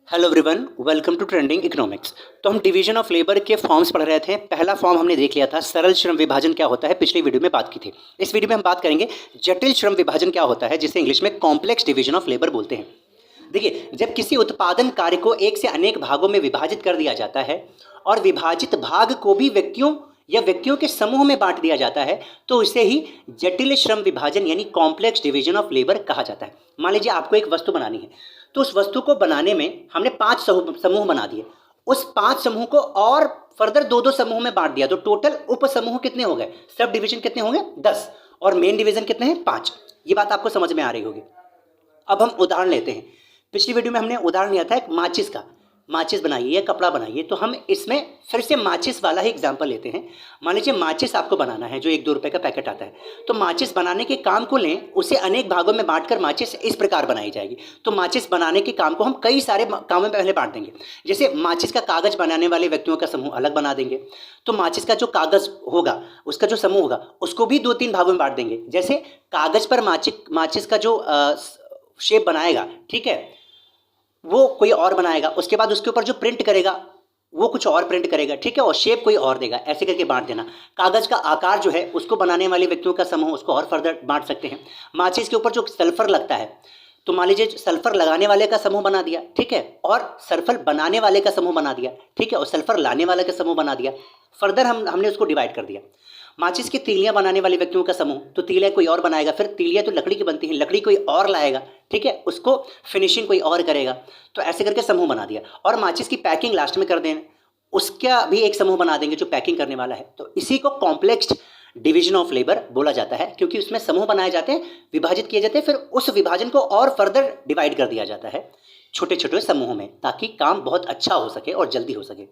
Hello everyone, welcome to trending economics. तो हम division of labour के फॉर्म्स पढ़ रहे थे। पहला फॉर्म हमने देख लिया था, सरल श्रम विभाजन क्या होता है, पिछली वीडियो में बात की थी। इस वीडियो में हम बात करेंगे जटिल श्रम विभाजन क्या होता है, जिसे इंग्लिश में कॉम्प्लेक्स डिवीजन ऑफ लेबर बोलते हैं। देखिए, जब किसी उत्पादन कार्य को एक से अनेक भागों में विभाजित कर दिया जाता है और विभाजित भाग को भी व्यक्तियों या व्यक्तियों के समूह में बांट दिया जाता है, तो इसे ही जटिल श्रम विभाजन यानी कॉम्प्लेक्स डिवीजन ऑफ लेबर कहा जाता है। मान लीजिए आपको एक वस्तु बनानी है, तो उस वस्तु को बनाने में हमने 5 समूह बना दिए। उस 5 समूह को और फर्दर 2-2 समूह में बांट दिया, तो टोटल उप समूह कितने हो गए, सब डिवीजन कितने होंगे, 10, और मेन डिवीजन कितने हैं, 5। ये बात आपको समझ में आ रही होगी। अब हम उदाहरण लेते हैं। पिछली वीडियो में हमने उदाहरण लिया था एक माचिस का, माचिस बनाइए या कपड़ा बनाइए, तो हम इसमें फिर से माचिस वाला ही एग्जाम्पल लेते हैं। मान लीजिए माचिस आपको बनाना है, जो 1-2 रुपए का पैकेट आता है। तो माचिस बनाने के काम को लें, उसे अनेक भागों में बांटकर माचिस इस प्रकार बनाई जाएगी। तो माचिस बनाने के काम को हम कई सारे कामों में पहले बांट देंगे। जैसे माचिस का कागज बनाने वाले व्यक्तियों का समूह अलग बना देंगे, तो माचिस का जो कागज होगा, उसका जो समूह होगा, उसको भी 2-3 भागों में बांट देंगे। जैसे कागज पर माचिस का जो शेप बनाएगा, ठीक है, वो कोई और बनाएगा। उसके बाद उसके ऊपर जो प्रिंट करेगा वो कुछ और प्रिंट करेगा, ठीक है, और शेप कोई और देगा। ऐसे करके बांट देना। कागज का आकार जो है, उसको बनाने वाले व्यक्तियों का समूह, उसको और फर्दर बांट सकते हैं। माचिस के ऊपर जो सल्फर लगता है, तो मान लीजिए सल्फर लगाने वाले का समूह बना दिया, ठीक है, और सल्फर बनाने वाले का समूह बना दिया, ठीक है, और सल्फर लाने वाले का समूह बना दिया। फर्दर हमने उसको डिवाइड कर दिया। माचिस की तीलियां बनाने वाले व्यक्तियों का समूह, तो तीलियां कोई और बनाएगा। फिर तीलियां तो लकड़ी की बनती हैं, लकड़ी कोई और लाएगा, ठीक है, उसको फिनिशिंग कोई और करेगा। तो ऐसे करके समूह बना दिया। और माचिस की पैकिंग लास्ट में कर दें, उसका भी एक समूह बना देंगे जो पैकिंग करने वाला है। तो इसी को कॉम्प्लेक्स डिवीजन ऑफ लेबर बोला जाता है, क्योंकि उसमें समूह बनाए जाते हैं, विभाजित किए जाते हैं, फिर उस विभाजन को और फर्दर डिवाइड कर दिया जाता है छोटे छोटे समूहों में, ताकि काम बहुत अच्छा हो सके और जल्दी हो सके।